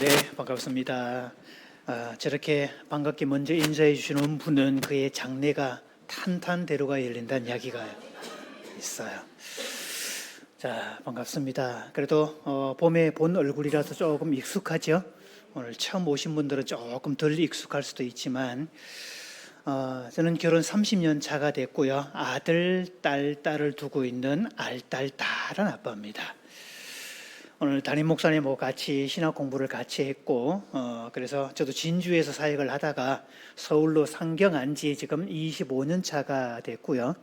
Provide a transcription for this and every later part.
네, 반갑습니다. 저렇게 반갑게 먼저 인사해 주시는 분은 그의 장래가 탄탄대로가 열린다는 이야기가 있어요. 자, 반갑습니다. 그래도 봄에 본 얼굴이라서 조금 익숙하죠? 오늘 처음 오신 분들은 조금 덜 익숙할 수도 있지만 저는 결혼 30년 차가 됐고요. 아들, 딸을 두고 있는 알딸딸한 아빠입니다. 오늘 담임 목사님하고 같이 신학 공부를 같이 했고 그래서 저도 진주에서 사역을 하다가 서울로 상경한 지 지금 25년 차가 됐고요.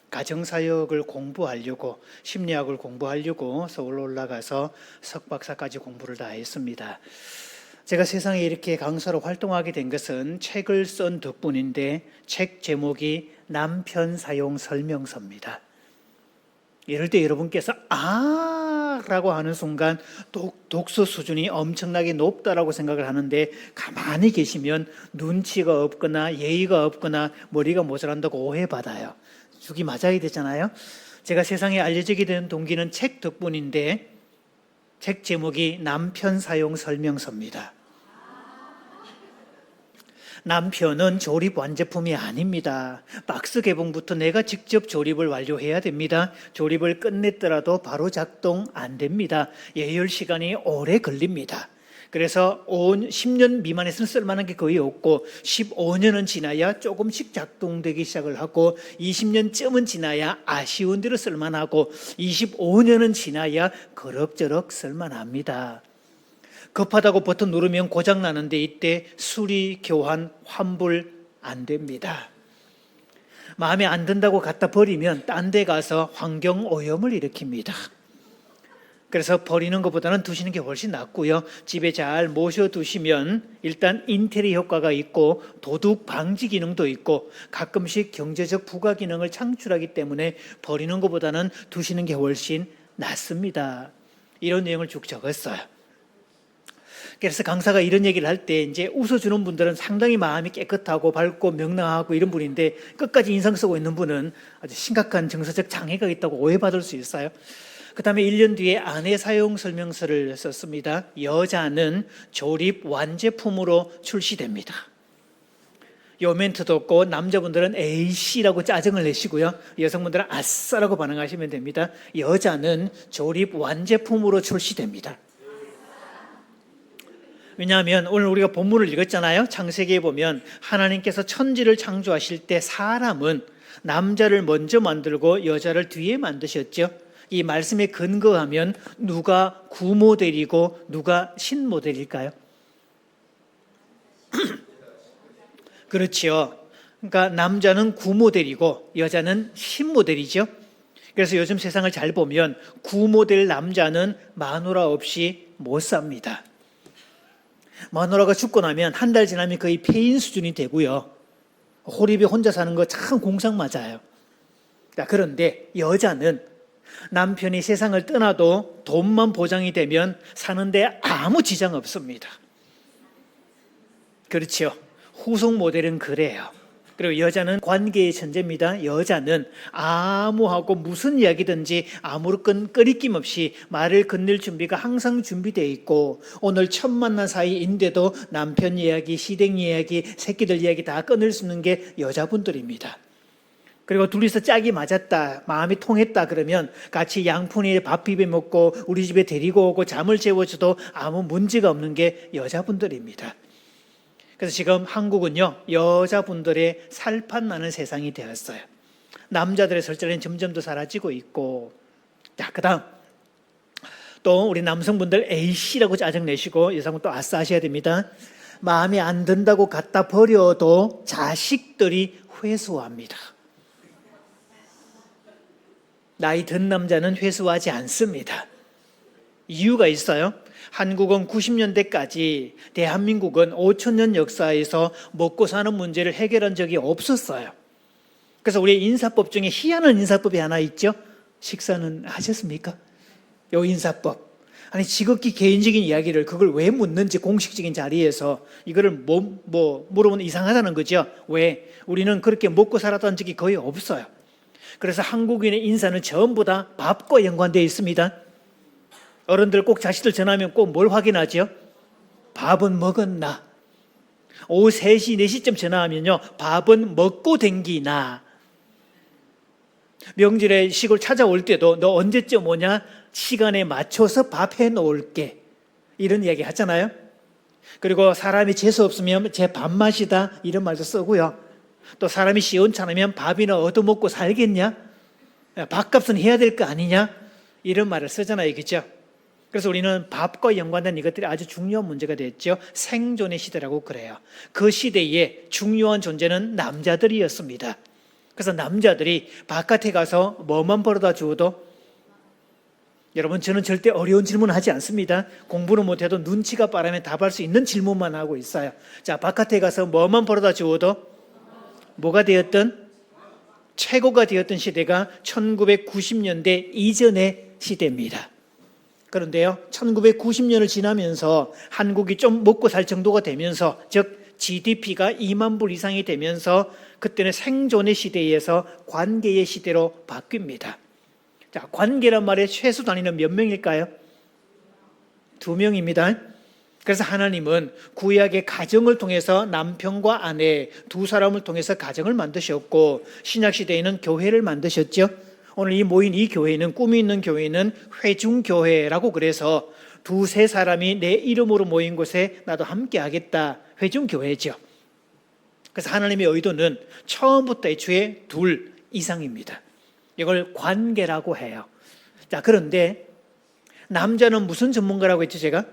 가정사역을 공부하려고 심리학을 공부하려고 서울로 올라가서 석박사까지 공부를 다 했습니다. 제가 세상에 이렇게 강사로 활동하게 된 것은 책을 쓴 덕분인데 책 제목이 남편 사용 설명서입니다. 이럴 때 여러분께서 라고 하는 순간 독서 수준이 엄청나게 높다라고 생각을 하는데 가만히 계시면 눈치가 없거나 예의가 없거나 머리가 모자란다고 오해받아요. 죽이 맞아야 되잖아요. 제가 세상에 알려지게 된 동기는 책 덕분인데 책 제목이 남편 사용 설명서입니다. 남편은 조립 완제품이 아닙니다. 박스 개봉부터 내가 직접 조립을 완료해야 됩니다. 조립을 끝냈더라도 바로 작동 안 됩니다. 예열 시간이 오래 걸립니다. 그래서 10년 미만에서는 쓸만한 게 거의 없고 15년은 지나야 조금씩 작동되기 시작을 하고 20년쯤은 지나야 아쉬운 대로 쓸만하고 25년은 지나야 그럭저럭 쓸만합니다. 급하다고 버튼 누르면 고장 나는데 이때 수리, 교환, 환불 안 됩니다. 마음에 안 든다고 갖다 버리면 딴 데 가서 환경 오염을 일으킵니다. 그래서 버리는 것보다는 두시는 게 훨씬 낫고요. 집에 잘 모셔두시면 일단 인테리어 효과가 있고 도둑 방지 기능도 있고 가끔씩 경제적 부가 기능을 창출하기 때문에 버리는 것보다는 두시는 게 훨씬 낫습니다. 이런 내용을 쭉 적었어요. 그래서 강사가 이런 얘기를 할 때 이제 웃어주는 분들은 상당히 마음이 깨끗하고 밝고 명랑하고 이런 분인데 끝까지 인상 쓰고 있는 분은 아주 심각한 정서적 장애가 있다고 오해받을 수 있어요. 그 다음에 1년 뒤에 아내 사용 설명서를 썼습니다. 여자는 조립 완제품으로 출시됩니다. 요 멘트도 없고 남자분들은 에이씨라고 짜증을 내시고요. 여성분들은 아싸라고 반응하시면 됩니다. 여자는 조립 완제품으로 출시됩니다. 왜냐하면 오늘 우리가 본문을 읽었잖아요. 창세기에 보면 하나님께서 천지를 창조하실 때 사람은 남자를 먼저 만들고 여자를 뒤에 만드셨죠. 이 말씀에 근거하면 누가 구모델이고 누가 신모델일까요? 그렇지요. 그러니까 남자는 구모델이고 여자는 신모델이죠. 그래서 요즘 세상을 잘 보면 구모델 남자는 마누라 없이 못 삽니다. 마누라가 죽고 나면 한 달 지나면 거의 폐인 수준이 되고요. 호립이 혼자 사는 거 참 공상 맞아요. 그런데 여자는 남편이 세상을 떠나도 돈만 보장이 되면 사는데 아무 지장 없습니다. 그렇죠. 후속 모델은 그래요. 그리고 여자는 관계의 천재입니다. 여자는 아무하고 무슨 이야기든지 아무런 끄리낌 없이 말을 건넬 준비가 항상 준비되어 있고 오늘 처음 만난 사이인데도 남편 이야기, 시댁 이야기, 새끼들 이야기 다 꺼낼 수 있는 게 여자분들입니다. 그리고 둘이서 짝이 맞았다, 마음이 통했다 그러면 같이 양푼에 밥 비벼 먹고 우리 집에 데리고 오고 잠을 재워줘도 아무 문제가 없는 게 여자분들입니다. 그래서 지금 한국은요, 여자분들의 살판 나는 세상이 되었어요. 남자들의 설자리는 점점 더 사라지고 있고, 자, 그 다음 또 우리 남성분들 A씨라고 짜증내시고 여성분 또 아싸 하셔야 됩니다. 마음에 안 든다고 갖다 버려도 자식들이 회수합니다. 나이 든 남자는 회수하지 않습니다. 이유가 있어요. 한국은 90년대까지 대한민국은 5,000년 역사에서 먹고 사는 문제를 해결한 적이 없었어요. 그래서 우리 인사법 중에 희한한 인사법이 하나 있죠. 식사는 하셨습니까? 요 인사법. 아니 지극히 개인적인 이야기를 그걸 왜 묻는지 공식적인 자리에서 이거를 물어보면 이상하다는 거죠. 왜? 우리는 그렇게 먹고 살았던 적이 거의 없어요. 그래서 한국인의 인사는 전부 다 밥과 연관되어 있습니다. 어른들 꼭 자식들 전화하면 꼭 뭘 확인하죠? 밥은 먹었나? 오후 3시, 4시쯤 전화하면요, 밥은 먹고 댕기나? 명절에 시골 찾아올 때도 너 언제쯤 오냐? 시간에 맞춰서 밥 해놓을게. 이런 이야기 하잖아요. 그리고 사람이 재수 없으면 제 밥맛이다 이런 말도 쓰고요. 또 사람이 시원찮으면 밥이나 얻어먹고 살겠냐? 밥값은 해야 될 거 아니냐? 이런 말을 쓰잖아요. 그렇죠? 그래서 우리는 밥과 연관된 이것들이 아주 중요한 문제가 됐죠. 생존의 시대라고 그래요. 그 시대에 중요한 존재는 남자들이었습니다. 그래서 남자들이 바깥에 가서 뭐만 벌어다 주어도, 여러분 저는 절대 어려운 질문을 하지 않습니다. 공부를 못해도 눈치가 빠르면 답할 수 있는 질문만 하고 있어요. 자, 바깥에 가서 뭐만 벌어다 주어도 뭐가 되었든 최고가 되었던 시대가 1990년대 이전의 시대입니다. 그런데요, 1990년을 지나면서 한국이 좀 먹고 살 정도가 되면서, 즉 GDP가 2만 불 이상이 되면서 그때는 생존의 시대에서 관계의 시대로 바뀝니다. 자, 관계란 말의 최소 단위는 몇 명일까요? 2명입니다. 그래서 하나님은 구약의 가정을 통해서 남편과 아내 두 사람을 통해서 가정을 만드셨고, 신약시대에는 교회를 만드셨죠. 오늘 이 모인 이 교회는, 꿈이 있는 교회는 회중교회라고, 그래서 2-3 사람이 내 이름으로 모인 곳에 나도 함께 하겠다, 회중교회죠. 그래서 하나님의 의도는 처음부터 애초에 2 이상입니다. 이걸 관계라고 해요. 자, 그런데 남자는 무슨 전문가라고 했죠, 제가?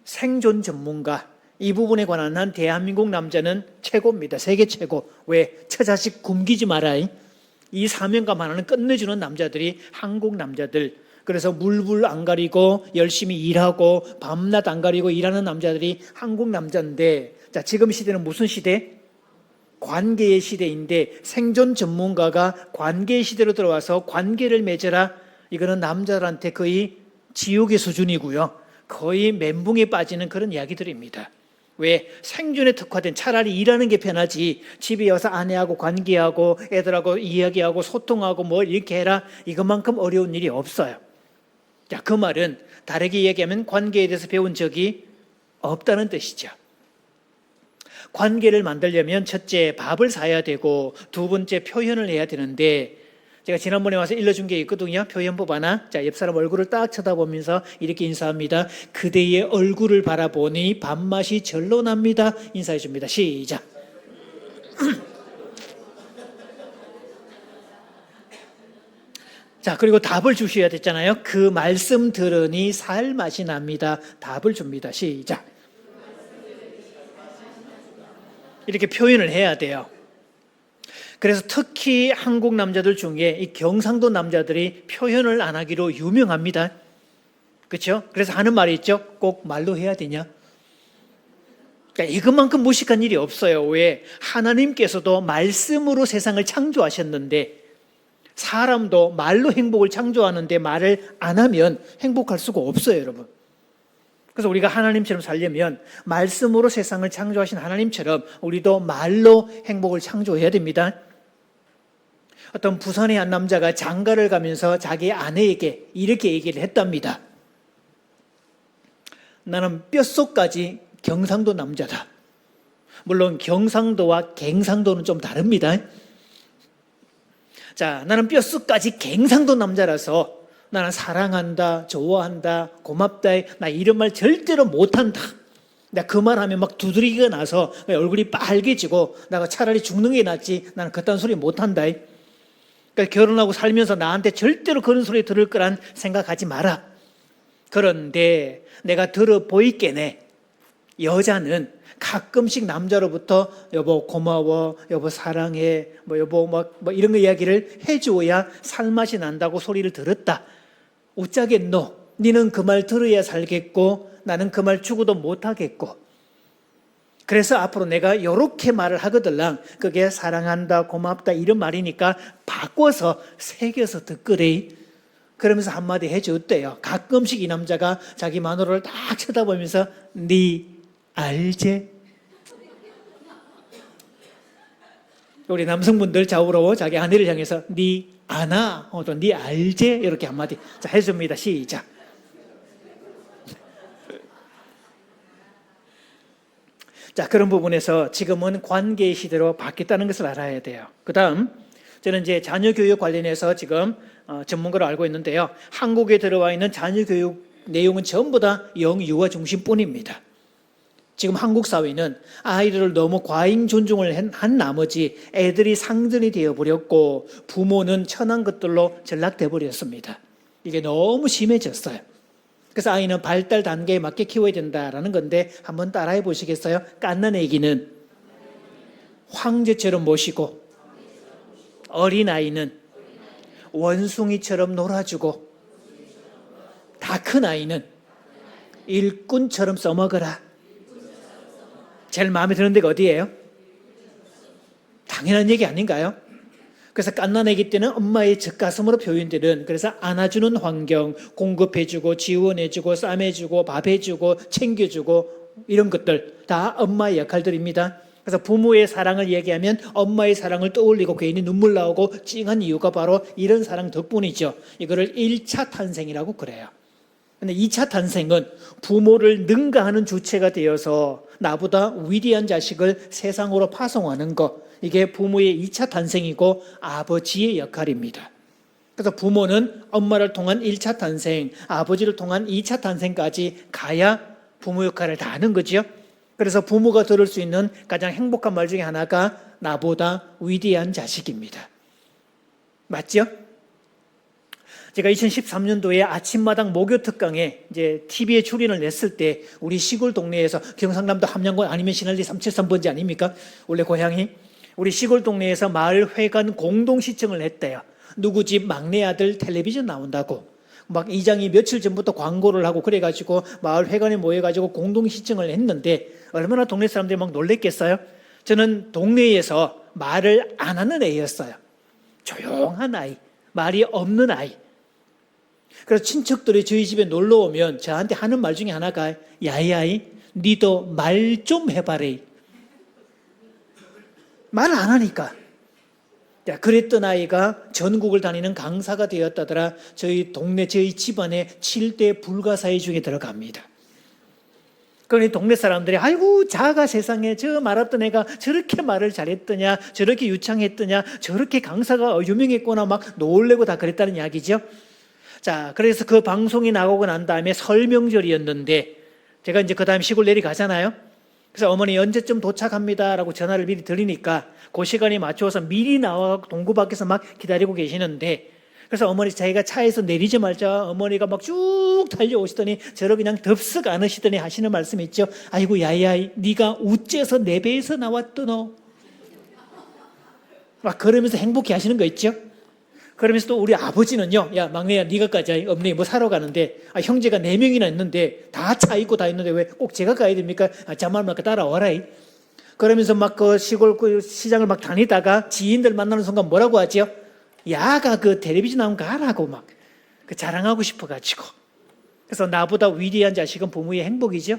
생존 전문가. 이 부분에 관한 한 대한민국 남자는 최고입니다. 세계 최고. 왜? 처자식 굶기지 마라. 이 사명감 하나는 끝내주는 남자들이 한국 남자들. 그래서 물불 안 가리고 열심히 일하고 밤낮 안 가리고 일하는 남자들이 한국 남자인데, 자, 지금 시대는 무슨 시대? 관계의 시대인데, 생존 전문가가 관계의 시대로 들어와서 관계를 맺어라. 이거는 남자들한테 거의 지옥의 수준이고요. 거의 멘붕에 빠지는 그런 이야기들입니다. 왜? 생존에 특화된, 차라리 일하는 게 편하지 집에 와서 아내하고 관계하고 애들하고 이야기하고 소통하고 뭐 이렇게 해라, 이것만큼 어려운 일이 없어요. 자, 그 말은 다르게 얘기하면 관계에 대해서 배운 적이 없다는 뜻이죠. 관계를 만들려면 첫째 밥을 사야 되고, 두 번째 표현을 해야 되는데, 제가 지난번에 와서 일러준 게 있거든요. 표현법 하나. 자, 옆 사람 얼굴을 딱 쳐다보면서 이렇게 인사합니다. 그대의 얼굴을 바라보니 밥맛이 절로 납니다. 인사해 줍니다. 시작. 자, 그리고 답을 주셔야 됐잖아요. 그 말씀 들으니 살 맛이 납니다. 답을 줍니다. 시작. 이렇게 표현을 해야 돼요. 그래서 특히 한국 남자들 중에 이 경상도 남자들이 표현을 안 하기로 유명합니다. 그렇죠? 그래서 하는 말이 있죠. 꼭 말로 해야 되냐? 그러니까 이것만큼 무식한 일이 없어요. 왜? 하나님께서도 말씀으로 세상을 창조하셨는데, 사람도 말로 행복을 창조하는데 말을 안 하면 행복할 수가 없어요, 여러분. 그래서 우리가 하나님처럼 살려면 말씀으로 세상을 창조하신 하나님처럼 우리도 말로 행복을 창조해야 됩니다. 어떤 부산의 한 남자가 장가를 가면서 자기 아내에게 이렇게 얘기를 했답니다. 나는 뼛속까지 경상도 남자다. 물론 경상도와 갱상도는 좀 다릅니다. 자, 나는 뼛속까지 갱상도 남자라서 나는 사랑한다, 좋아한다, 고맙다, 나 이런 말 절대로 못한다. 내가 그 말하면 막 두드리기가 나서 얼굴이 빨개지고 내가 차라리 죽는 게 낫지, 나는 그딴 소리 못한다. 그러니까 결혼하고 살면서 나한테 절대로 그런 소리 들을 거란 생각하지 마라. 그런데 내가 들어 보이겠네. 여자는 가끔씩 남자로부터 여보 고마워, 여보 사랑해, 뭐 여보 뭐 이런 거 이야기를 해줘야 살맛이 난다고 소리를 들었다. 어쩌겠노? 니는 그 말 들어야 살겠고 나는 그 말 죽어도 못하겠고. 그래서 앞으로 내가 이렇게 말을 하거들랑 그게 사랑한다, 고맙다 이런 말이니까 바꿔서 새겨서 듣거래. 그러면서 한마디 해줬대요. 가끔씩 이 남자가 자기 마누라를 딱 쳐다보면서 니 알제? 우리 남성분들 좌우로 자기 아내를 향해서 니 아나? 또 니 알제? 이렇게 한마디 자 해줍니다. 시작. 자, 그런 부분에서 지금은 관계의 시대로 바뀌었다는 것을 알아야 돼요. 그 다음, 저는 이제 자녀 교육 관련해서 지금 전문가로 알고 있는데요. 한국에 들어와 있는 자녀 교육 내용은 전부 다 영유아 중심뿐입니다. 지금 한국 사회는 아이들을 너무 과잉 존중을 한 나머지 애들이 상전이 되어버렸고 부모는 천한 것들로 전락돼 버렸습니다. 이게 너무 심해졌어요. 그래서 아이는 발달 단계에 맞게 키워야 된다라는 건데 한번 따라해 보시겠어요? 갓난 아기는 황제처럼 모시고 어린아이는 원숭이처럼 놀아주고 다 큰 아이는 일꾼처럼 써먹어라. 제일 마음에 드는 데가 어디예요? 당연한 얘기 아닌가요? 그래서 갓난 아기 때는 엄마의 젖가슴으로 표현되는, 그래서 안아주는 환경, 공급해주고 지원해주고 싸매주고 밥해주고 챙겨주고 이런 것들 다 엄마의 역할들입니다. 그래서 부모의 사랑을 얘기하면 엄마의 사랑을 떠올리고 괜히 눈물 나오고 찡한 이유가 바로 이런 사랑 덕분이죠. 이거를 1차 탄생이라고 그래요. 근데 2차 탄생은 부모를 능가하는 주체가 되어서 나보다 위대한 자식을 세상으로 파송하는 것, 이게 부모의 2차 탄생이고 아버지의 역할입니다. 그래서 부모는 엄마를 통한 1차 탄생, 아버지를 통한 2차 탄생까지 가야 부모 역할을 다 하는 거죠. 그래서 부모가 들을 수 있는 가장 행복한 말 중에 하나가 나보다 위대한 자식입니다. 맞죠? 제가 2013년도에 아침마당 목요 특강에 이제 TV에 출연을 냈을 때 우리 시골 동네에서 경상남도 함양군 아니면 신안리 373번지 아닙니까? 원래 고향이. 우리 시골 동네에서 마을회관 공동시청을 했대요. 누구 집 막내 아들 텔레비전 나온다고. 막 이장이 며칠 전부터 광고를 하고 그래가지고 마을회관에 모여가지고 공동시청을 했는데 얼마나 동네 사람들이 막 놀랬겠어요? 저는 동네에서 말을 안 하는 애였어요. 조용한 아이, 말이 없는 아이. 그래서 친척들이 저희 집에 놀러 오면 저한테 하는 말 중에 하나가 야야이 니도 말 좀 해봐래. 말을 안 하니까. 그랬던 아이가 전국을 다니는 강사가 되었다더라. 저희 동네 저희 집안에 7대 불가사의 중에 들어갑니다. 그러니 동네 사람들이 아이고 자가 세상에 저 말았던 애가 저렇게 말을 잘했더냐, 저렇게 유창했더냐, 저렇게 강사가 유명했구나 막 놀래고 다 그랬다는 이야기죠. 자, 그래서 그 방송이 나오고 난 다음에 설명절이었는데 제가 이제 그 다음 시골 내려가잖아요. 그래서 어머니 언제쯤 도착합니다라고 전화를 미리 드리니까 그 시간에 맞춰서 미리 나와 동구 밖에서 막 기다리고 계시는데, 그래서 어머니 자기가 차에서 내리자마자 어머니가 막 쭉 달려오시더니 저를 그냥 덥석 안으시더니 하시는 말씀이 있죠. 아이고 야야이 네가 우째서 내 배에서 나왔더노. 막 그러면서 행복해 하시는 거 있죠. 그러면서 또 우리 아버지는요, 야 막내야 네가 가자. 엄니 뭐 사러 가는데 형제가 4명이나 있는데 다 차 있고 다 있는데 왜 꼭 제가 가야 됩니까? 잠만 말까 따라와라. 그러면서 막 그 시골 그 시장을 막 다니다가 지인들 만나는 순간 뭐라고 하죠? 야가 그 텔레비전 나오면 가라고 막 그 자랑하고 싶어가지고. 그래서 나보다 위대한 자식은 부모의 행복이죠.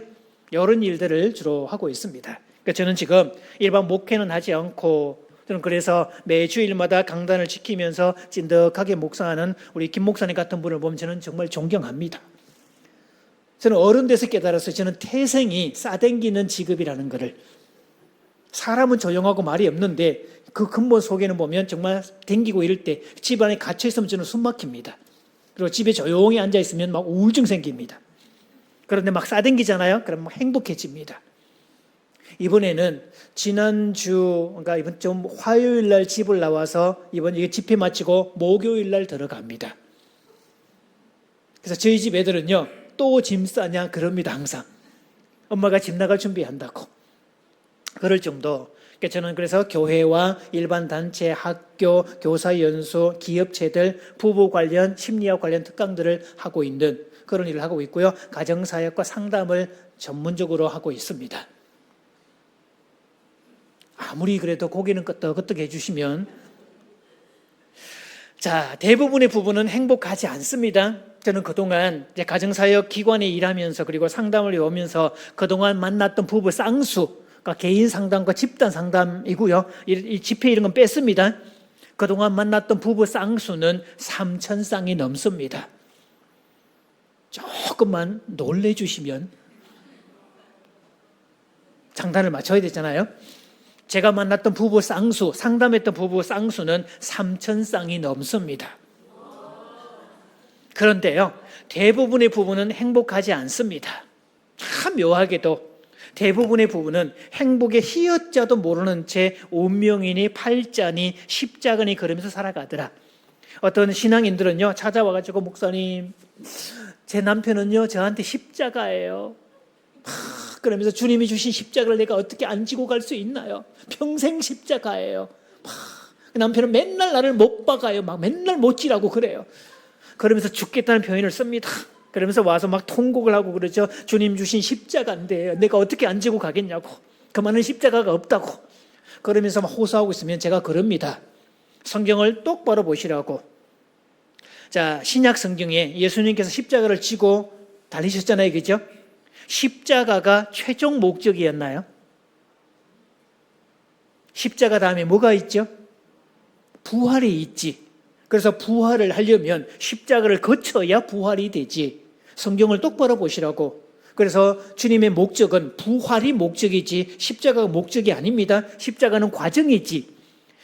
이런 일들을 주로 하고 있습니다. 그러니까 저는 지금 일반 목회는 하지 않고, 저는 그래서 매주일마다 강단을 지키면서 찐득하게 묵상하는 우리 김 목사님 같은 분을 보면 저는 정말 존경합니다. 저는 어른 돼서 깨달았어요. 저는 태생이 싸댕기는 직업이라는 것을. 사람은 조용하고 말이 없는데 그 근본 속에는 보면 정말 댕기고 이럴 때 집안에 갇혀 있으면 저는 숨 막힙니다. 그리고 집에 조용히 앉아 있으면 막 우울증 생깁니다. 그런데 막 싸댕기잖아요. 그럼 막 행복해집니다. 이번에는 지난주, 그러니까 이번 좀 화요일 날 집을 나와서 이번 이게 집회 마치고 목요일 날 들어갑니다. 그래서 저희 집 애들은요, 또 짐 싸냐 그럽니다. 항상 엄마가 집 나갈 준비한다고. 그럴 정도. 저는 그래서 교회와 일반 단체, 학교, 교사 연수, 기업체들, 부부 관련, 심리학 관련 특강들을 하고 있는 그런 일을 하고 있고요. 가정사역과 상담을 전문적으로 하고 있습니다. 아무리 그래도 고개는 끄덕끄덕 해주시면, 자, 대부분의 부부는 행복하지 않습니다. 저는 그동안 이제 가정사역 기관에 일하면서 그리고 상담을 해오면서 그동안 만났던 부부 쌍수, 그러니까 개인 상담과 집단 상담이고요. 이 집회 이런 건 뺐습니다. 그동안 만났던 부부 쌍수는 3,000쌍이 넘습니다. 조금만 놀래주시면 장단을 맞춰야 되잖아요. 제가 만났던 부부 쌍수, 상담했던 부부 쌍수는 3,000쌍이 넘습니다. 그런데요, 대부분의 부부는 행복하지 않습니다. 참 묘하게도 대부분의 부부는 행복의 희어자도 모르는 채 운명이니 팔자니 십자가니 그러면서 살아가더라. 어떤 신앙인들은요, 찾아와가지고 목사님, 제 남편은요 저한테 십자가예요. 그러면서 주님이 주신 십자가를 내가 어떻게 안 지고 갈 수 있나요? 평생 십자가예요. 남편은 맨날 나를 못 박아요. 막 맨날 못지라고 그래요. 그러면서 죽겠다는 표현을 씁니다. 그러면서 와서 막 통곡을 하고 그러죠. 주님 주신 십자가인데 내가 어떻게 안 지고 가겠냐고. 그만한 십자가가 없다고. 그러면서 막 호소하고 있으면 제가 그럽니다. 성경을 똑바로 보시라고. 자, 신약 성경에 예수님께서 십자가를 지고 달리셨잖아요. 그죠? 십자가가 최종 목적이었나요? 십자가 다음에 뭐가 있죠? 부활이 있지. 그래서 부활을 하려면 십자가를 거쳐야 부활이 되지. 성경을 똑바로 보시라고. 그래서 주님의 목적은 부활이 목적이지 십자가가 목적이 아닙니다. 십자가는 과정이지.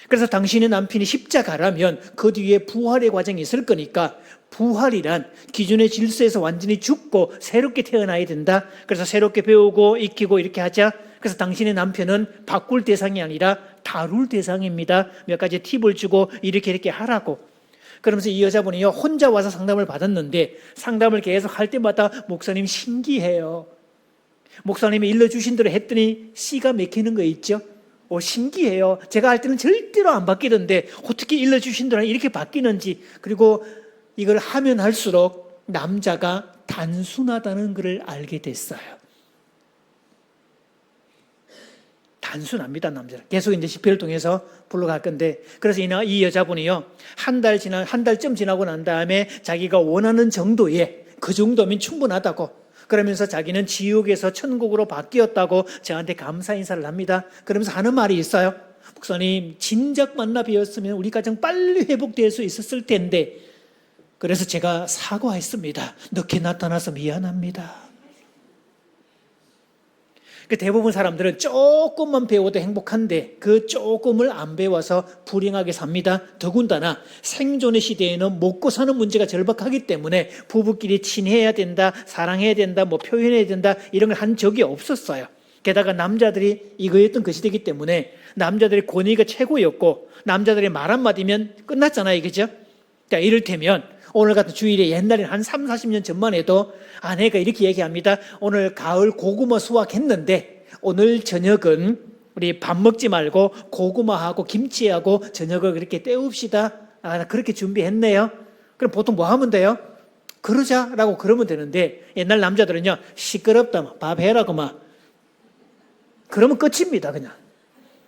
그래서 당신의 남편이 십자가라면 그 뒤에 부활의 과정이 있을 거니까 부활이란 기존의 질서에서 완전히 죽고 새롭게 태어나야 된다. 그래서 새롭게 배우고 익히고 이렇게 하자. 그래서 당신의 남편은 바꿀 대상이 아니라 다룰 대상입니다. 몇 가지 팁을 주고 이렇게 하라고. 그러면서 이 여자분이요 혼자 와서 상담을 받았는데 상담을 계속 할 때마다 목사님 신기해요. 목사님이 일러주신 대로 했더니 씨가 맥히는 거 있죠. 신기해요. 제가 할 때는 절대로 안 바뀌던데 어떻게 일러주신 대로 이렇게 바뀌는지. 그리고 이걸 하면 할수록 남자가 단순하다는 것을 알게 됐어요. 단순합니다, 남자는. 계속 이제 집회를 통해서 불러갈 건데, 그래서 이 여자분이요, 한 달쯤 지나고 난 다음에 자기가 원하는 정도의 그 정도면 충분하다고, 그러면서 자기는 지옥에서 천국으로 바뀌었다고 저한테 감사 인사를 합니다. 그러면서 하는 말이 있어요. 목사님, 진작 만나 뵈었으면 우리 가정 빨리 회복될 수 있었을 텐데, 그래서 제가 사과했습니다. 늦게 나타나서 미안합니다. 대부분 사람들은 조금만 배워도 행복한데 그 조금을 안 배워서 불행하게 삽니다. 더군다나 생존의 시대에는 먹고 사는 문제가 절박하기 때문에 부부끼리 친해야 된다, 사랑해야 된다, 표현해야 된다 이런 걸 한 적이 없었어요. 게다가 남자들이 이거였던 그 시대이기 때문에 남자들의 권위가 최고였고 남자들의 말 한마디면 끝났잖아요. 그죠? 자, 이를테면 오늘 같은 주일에 옛날에 한 3, 40년 전만 해도 아내가 이렇게 얘기합니다. 오늘 가을 고구마 수확했는데 오늘 저녁은 우리 밥 먹지 말고 고구마하고 김치하고 저녁을 그렇게 때웁시다. 그렇게 준비했네요. 그럼 보통 뭐 하면 돼요? 그러자라고 그러면 되는데 옛날 남자들은요. 시끄럽다. 밥 해라고 막. 그러면 끝입니다. 그냥.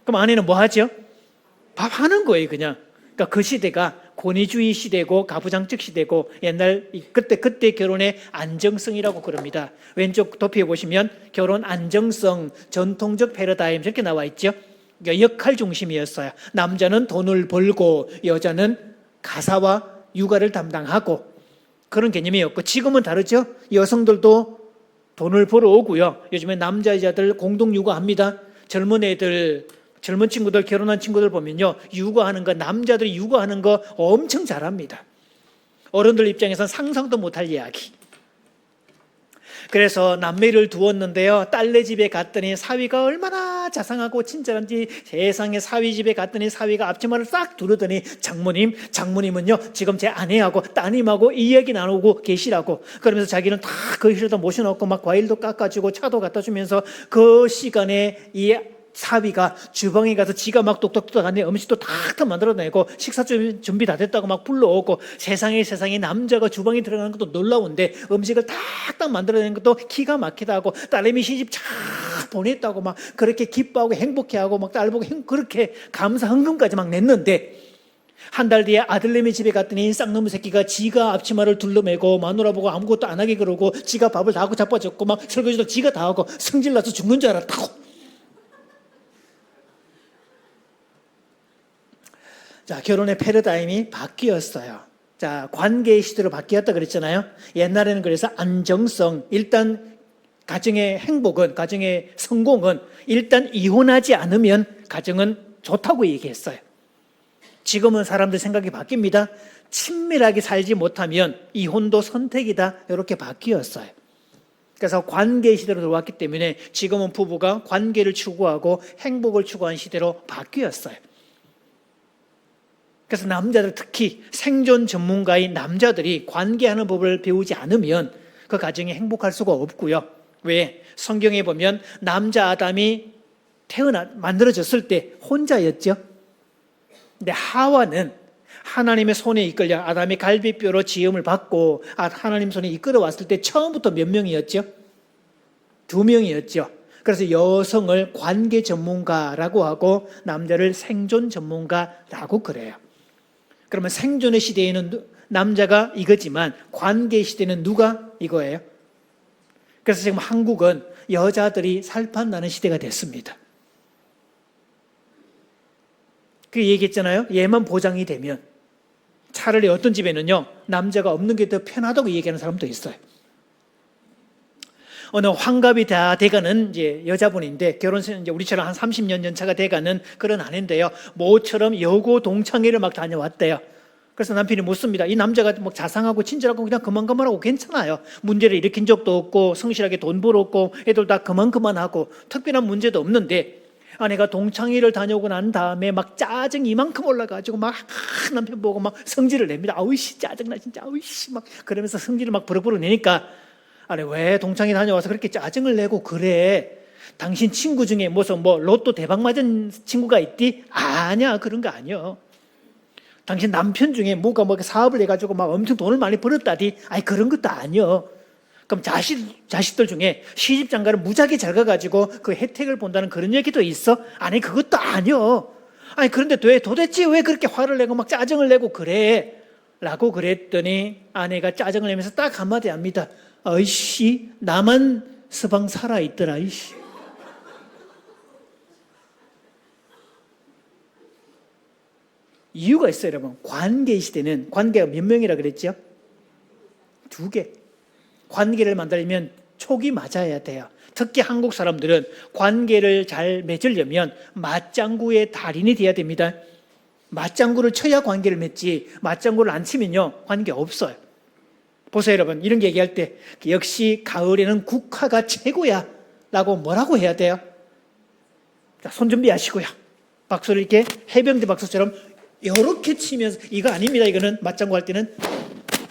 그럼 아내는 뭐 하죠? 밥 하는 거예요. 그냥. 그러니까 그 시대가 권위주의 시대고 가부장적 시대고 옛날 그때 결혼의 안정성이라고 그럽니다. 왼쪽 도표에 보시면 결혼 안정성, 전통적 패러다임 이렇게 나와 있죠. 그러니까 역할 중심이었어요. 남자는 돈을 벌고 여자는 가사와 육아를 담당하고 그런 개념이었고 지금은 다르죠. 여성들도 돈을 벌어오고요. 요즘에 남자 여자들 공동 육아합니다. 젊은 친구들, 결혼한 친구들 보면요. 육아하는 거, 남자들이 육아하는 거 엄청 잘합니다. 어른들 입장에서는 상상도 못할 이야기. 그래서 남매를 두었는데요. 딸네 집에 갔더니 사위가 얼마나 자상하고 친절한지 세상에 사위 집에 갔더니 사위가 앞치마를 싹 두르더니 장모님은요. 지금 제 아내하고 따님하고 이 얘기 나누고 계시라고. 그러면서 자기는 다 거실에다 모셔놓고 막 과일도 깎아주고 차도 갖다 주면서 그 시간에 이 사위가 주방에 가서 지가 막 똑똑똑 하는데 음식도 탁탁 만들어내고 식사 준비 다 됐다고 막 불러오고 세상에 남자가 주방에 들어가는 것도 놀라운데 음식을 탁탁 만들어내는 것도 기가 막히다 하고 딸내미 시집 잘 보냈다고 막 그렇게 기뻐하고 행복해하고 막 딸 보고 그렇게 감사 헌금까지 막 냈는데 한 달 뒤에 아들내미 집에 갔더니 쌍놈의 새끼가 지가 앞치마를 둘러매고 마누라 보고 아무것도 안 하게 그러고 지가 밥을 다 하고 자빠졌고 막 설거지도 지가 다 하고 성질나서 죽는 줄 알았다고. 자, 결혼의 패러다임이 바뀌었어요. 자, 관계의 시대로 바뀌었다 그랬잖아요. 옛날에는 그래서 안정성, 일단 가정의 행복은, 가정의 성공은 일단 이혼하지 않으면 가정은 좋다고 얘기했어요. 지금은 사람들 생각이 바뀝니다. 친밀하게 살지 못하면 이혼도 선택이다, 이렇게 바뀌었어요. 그래서 관계 시대로 들어왔기 때문에 지금은 부부가 관계를 추구하고 행복을 추구하는 시대로 바뀌었어요. 그래서 남자들, 특히 생존 전문가인 남자들이 관계하는 법을 배우지 않으면 그 가정이 행복할 수가 없고요. 왜? 성경에 보면 남자 아담이 만들어졌을 때 혼자였죠. 근데 하와는 하나님의 손에 이끌려 아담이 갈비뼈로 지음을 받고 하나님 손에 이끌어왔을 때 처음부터 몇 명이었죠? 2명이었죠. 그래서 여성을 관계 전문가라고 하고 남자를 생존 전문가라고 그래요. 그러면 생존의 시대에는 남자가 이거지만 관계 시대는 누가 이거예요? 그래서 지금 한국은 여자들이 살판나는 시대가 됐습니다. 그 얘기했잖아요. 얘만 보장이 되면. 차라리 어떤 집에는요, 남자가 없는 게 더 편하다고 얘기하는 사람도 있어요. 어느 환갑이 다 돼가는 이제 여자분인데, 결혼생 이제 우리처럼 한 30년 연차가 돼가는 그런 아내인데요, 모처럼 여고 동창회를 막 다녀왔대요. 그래서 남편이 묻습니다. 이 남자가 뭐 자상하고 친절하고 그냥 그만하고 괜찮아요. 문제를 일으킨 적도 없고 성실하게 돈 벌었고 애들 다 그만하고 특별한 문제도 없는데, 아내가 동창회를 다녀오고 난 다음에 막 짜증 이만큼 올라가지고 막 남편 보고 막 성질을 냅니다. 아우씨 짜증나 진짜, 아우씨 막 그러면서 성질을 막 버럭버럭 내니까, 아니 왜 동창회 다녀와서 그렇게 짜증을 내고 그래? 당신 친구 중에 무슨 뭐 로또 대박 맞은 친구가 있디? 아니야, 그런 거 아니야. 당신 남편 중에 뭐가 사업을 해가지고 막 엄청 돈을 많이 벌었다디? 아니 그런 것도 아니야. 그럼 자식들 중에 시집 장가를 무지하게 잘 가가지고 그 혜택을 본다는 그런 얘기도 있어? 아니 그것도 아니야. 아니 그런데 도대체 왜 그렇게 화를 내고 막 짜증을 내고 그래? 라고 그랬더니 아내가 짜증을 내면서 딱 한마디 합니다. 아이씨, 나만 서방 살아있더라, 이씨. 이유가 있어요, 여러분. 관계 시대는, 관계가 몇 명이라 그랬죠? 2개. 관계를 만들려면 촉이 맞아야 돼요. 특히 한국 사람들은 관계를 잘 맺으려면 맞장구의 달인이 돼야 됩니다. 맞장구를 쳐야 관계를 맺지, 맞장구를 안 치면요, 관계 없어요. 보세요, 여러분. 이런 게 얘기할 때 역시 가을에는 국화가 최고야 라고 뭐라고 해야 돼요? 자, 손 준비하시고요. 박수를 이렇게 해병대 박수처럼 이렇게 치면서, 이거 아닙니다. 이거는 맞장구 할 때는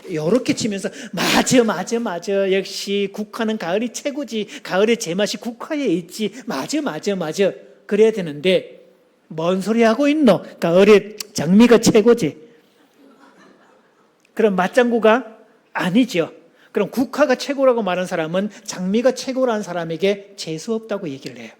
이렇게 치면서 맞아. 역시 국화는 가을이 최고지. 가을의 제맛이 국화에 있지. 맞아. 그래야 되는데 뭔 소리 하고 있노? 가을에 장미가 최고지. 그럼 맞장구가 아니죠. 그럼 국화가 최고라고 말하는 사람은 장미가 최고라는 사람에게 재수 없다고 얘기를 해요.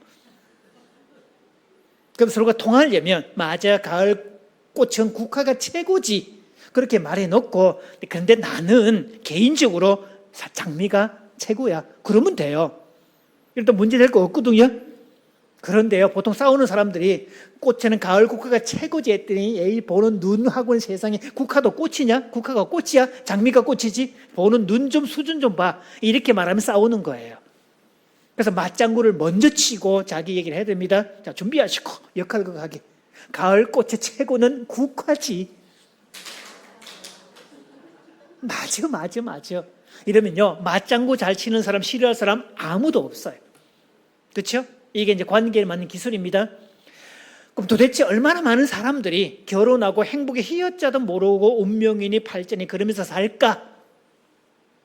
그럼 서로가 통하려면 맞아, 가을 꽃은 국화가 최고지. 그렇게 말해놓고, 그런데 나는 개인적으로 장미가 최고야. 그러면 돼요. 일단 문제될 거 없거든요. 그런데요, 보통 싸우는 사람들이 꽃에는 가을 국화가 최고지 했더니 에이, 보는 눈하고는 세상에 국화도 꽃이냐? 국화가 꽃이야? 장미가 꽃이지? 보는 눈 좀 수준 좀 봐. 이렇게 말하면 싸우는 거예요. 그래서 맞장구를 먼저 치고 자기 얘기를 해야 됩니다. 자, 준비하시고 역할 그거 하게. 가을 꽃의 최고는 국화지. 맞아. 이러면요, 맞장구 잘 치는 사람, 싫어할 사람 아무도 없어요. 그렇죠? 이게 이제 관계에 맞는 기술입니다. 그럼 도대체 얼마나 많은 사람들이 결혼하고 행복의 희어자도 모르고 운명이니 팔자니 그러면서 살까?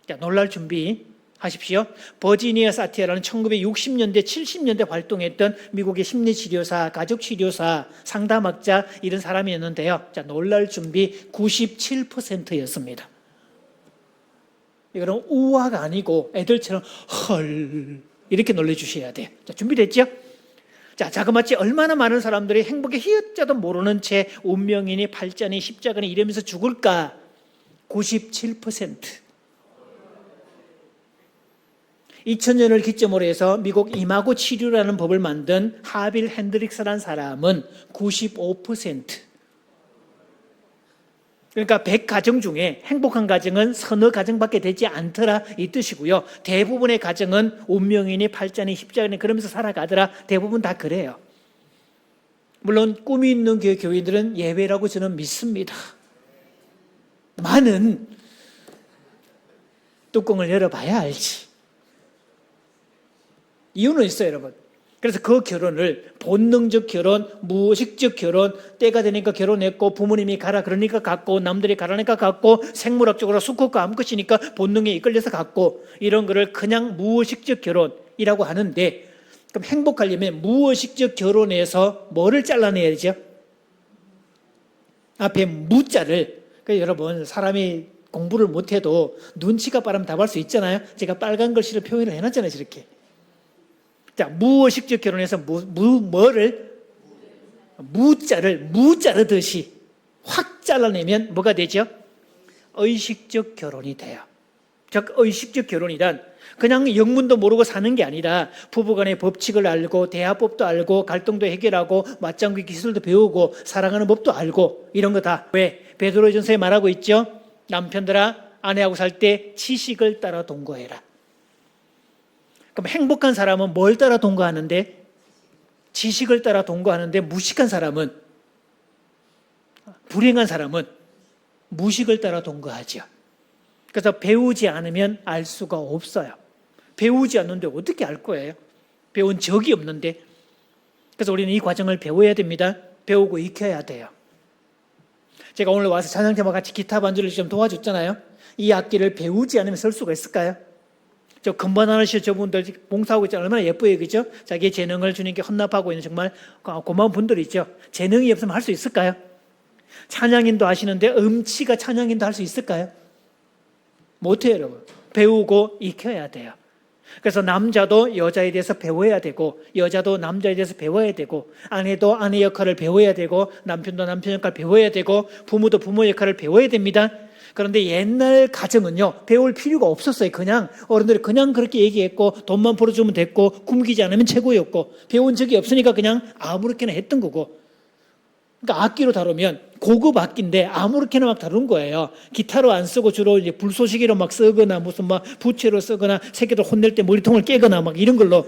자, 놀랄 준비 하십시오. 버지니아 사티아라는 1960년대, 70년대 활동했던 미국의 심리치료사, 가족치료사, 상담학자 이런 사람이었는데요. 자, 놀랄 준비 97%였습니다. 이거는 우화가 아니고 애들처럼 헐 이렇게 놀래주셔야 돼요. 자, 준비됐죠? 자, 자그마치 얼마나 많은 사람들이 행복의 희어자도 모르는 채 운명이니 팔자니 십자가니 이러면서 죽을까? 97%. 2000년을 기점으로 해서 미국 이마고 치료라는 법을 만든 하빌 핸드릭스라는 사람은 95%. 그러니까 100가정 중에 행복한 가정은 서너 가정밖에 되지 않더라 이 뜻이고요. 대부분의 가정은 운명이니 팔자니 십자가니 그러면서 살아가더라. 대부분 다 그래요. 물론 꿈이 있는 교회들은 예외라고 저는 믿습니다. 많은 뚜껑을 열어봐야 알지. 이유는 있어요, 여러분. 그래서 그 결혼을 본능적 결혼, 무의식적 결혼, 때가 되니까 결혼했고 부모님이 가라 그러니까 갔고 남들이 가라니까 갔고 생물학적으로 수컷과 암컷이니까 본능에 이끌려서 갔고 이런 거를 그냥 무의식적 결혼이라고 하는데 그럼 행복하려면 무의식적 결혼에서 뭐를 잘라내야죠? 앞에 무자를. 그러니까 여러분 사람이 공부를 못해도 눈치가 빠르면 답할 수 있잖아요. 제가 빨간 글씨로 표현을 해놨잖아요. 이렇게. 자, 무의식적 결혼에서 무자를 무자르듯이 확 잘라내면 뭐가 되죠? 의식적 결혼이 돼요. 즉 의식적 결혼이란 그냥 영문도 모르고 사는 게 아니라 부부간의 법칙을 알고 대화법도 알고 갈등도 해결하고 맞장구 기술도 배우고 사랑하는 법도 알고 이런 거 다. 왜? 베드로전서에 말하고 있죠. 남편들아 아내하고 살 때 지식을 따라 동거해라. 그럼 행복한 사람은 뭘 따라 동거하는데? 지식을 따라 동거하는데 무식한 사람은, 불행한 사람은 무식을 따라 동거하죠. 그래서 배우지 않으면 알 수가 없어요. 배우지 않는데 어떻게 알 거예요? 배운 적이 없는데. 그래서 우리는 이 과정을 배워야 됩니다. 배우고 익혀야 돼요. 제가 오늘 와서 찬양팀과 같이 기타 반주를 좀 도와줬잖아요. 이 악기를 배우지 않으면 쓸 수가 있을까요? 저 건반 하나씩 저분들 봉사하고 있잖아요. 얼마나 예뻐요, 그죠? 자기의 재능을 주님께 헌납하고 있는 정말 고마운 분들이 있죠. 재능이 없으면 할 수 있을까요? 찬양인도 하시는데 음치가 찬양인도 할 수 있을까요? 못해요, 여러분. 배우고 익혀야 돼요. 그래서 남자도 여자에 대해서 배워야 되고 여자도 남자에 대해서 배워야 되고 아내도 아내 역할을 배워야 되고 남편도 남편 역할을 배워야 되고 부모도 부모 역할을 배워야 됩니다. 그런데 옛날 가정은요 배울 필요가 없었어요. 그냥 어른들이 그냥 그렇게 얘기했고 돈만 벌어주면 됐고 굶기지 않으면 최고였고 배운 적이 없으니까 그냥 아무렇게나 했던 거고. 그러니까 악기로 다루면 고급 악기인데 아무렇게나 막 다룬 거예요. 기타로 안 쓰고 주로 이제 불쏘시개로 막 쓰거나 무슨 막 부채로 쓰거나 새끼들 혼낼 때 머리통을 깨거나 막 이런 걸로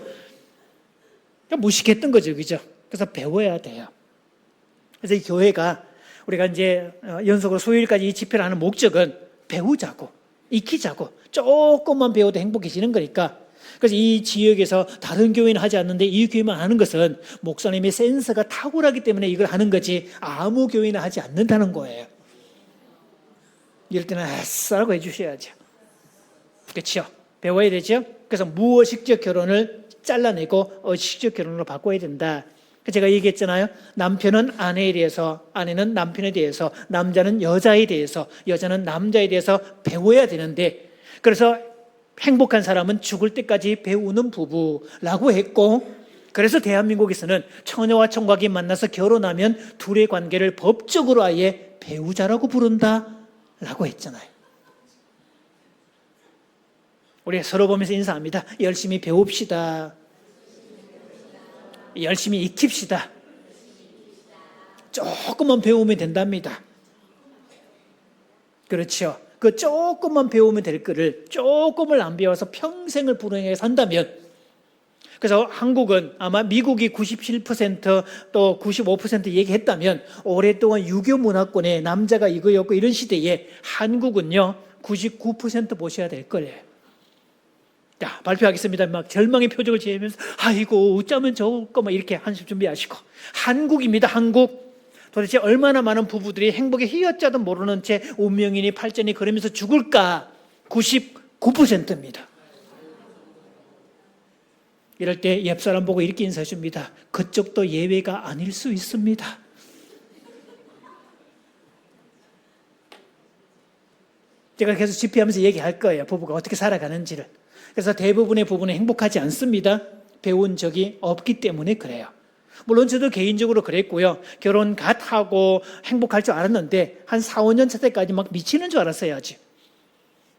그러니까 무식했던 거죠, 그죠? 그래서 배워야 돼요. 그래서 이 교회가 우리가 이제 연속으로 수요일까지 이 집회를 하는 목적은 배우자고 익히자고 조금만 배워도 행복해지는 거니까. 그래서 이 지역에서 다른 교회는 하지 않는데 이 교회만 하는 것은 목사님의 센스가 탁월하기 때문에 이걸 하는 거지 아무 교회는 하지 않는다는 거예요. 이럴 때는 아싸라고 해주셔야죠. 그렇죠? 배워야 되죠? 그래서 무의식적 결혼을 잘라내고 의식적 결혼으로 바꿔야 된다. 제가 얘기했잖아요. 남편은 아내에 대해서, 아내는 남편에 대해서, 남자는 여자에 대해서, 여자는 남자에 대해서 배워야 되는데 그래서 행복한 사람은 죽을 때까지 배우는 부부라고 했고 그래서 대한민국에서는 처녀와 총각이 만나서 결혼하면 둘의 관계를 법적으로 아예 배우자라고 부른다라고 했잖아요. 우리 서로 보면서 인사합니다. 열심히 배웁시다. 열심히 익힙시다. 조금만 배우면 된답니다. 그렇죠. 그 조금만 배우면 될 거를 조금을 안 배워서 평생을 불행하게 산다면 그래서 한국은 아마 미국이 97%또 95% 얘기했다면 오랫동안 유교 문화권에 남자가 이거였고 이런 시대에 한국은요 99% 보셔야 될 거예요. 자, 발표하겠습니다. 막 절망의 표정을 지으면서 아이고 어쩌면 좋을까 막 이렇게 한숨 준비하시고 한국입니다. 한국. 도대체 얼마나 많은 부부들이 행복의 희어자도 모르는 채 운명이니 팔자니 그러면서 죽을까? 99%입니다. 이럴 때 옆사람 보고 이렇게 인사해 줍니다. 그쪽도 예외가 아닐 수 있습니다. 제가 계속 집회하면서 얘기할 거예요. 부부가 어떻게 살아가는지를. 그래서 대부분의 부부는 행복하지 않습니다. 배운 적이 없기 때문에 그래요. 물론 저도 개인적으로 그랬고요. 결혼 갓 하고 행복할 줄 알았는데 한 4, 5년 차 때까지 막 미치는 줄 알았어요. 아직.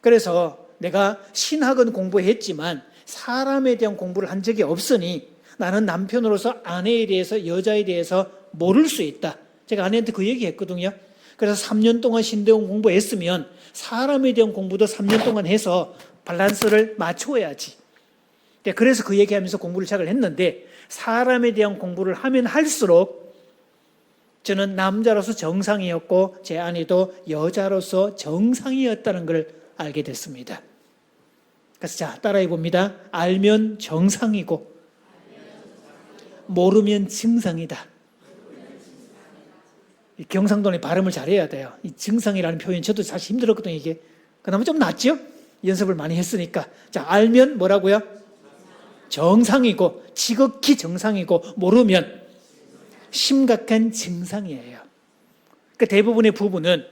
그래서 내가 신학은 공부했지만 사람에 대한 공부를 한 적이 없으니 나는 남편으로서 아내에 대해서 여자에 대해서 모를 수 있다. 제가 아내한테 그 얘기 했거든요. 그래서 3년 동안 신대용 공부했으면 사람에 대한 공부도 3년 동안 해서 밸런스를 맞춰야지. 그래서 그 얘기하면서 공부를 시작을 했는데, 사람에 대한 공부를 하면 할수록 저는 남자로서 정상이었고 제 아내도 여자로서 정상이었다는 걸 알게 됐습니다. 그래서 자, 따라해 봅니다. 알면 정상이고 모르면 증상이다. 이 경상도의 발음을 잘해야 돼요. 이 증상이라는 표현 저도 사실 힘들었거든요. 이게 그나마 좀 낫죠? 연습을 많이 했으니까. 자, 알면 뭐라고요? 정상이고 지극히 정상이고 모르면 심각한 증상이에요. 그러니까 대부분의 부부는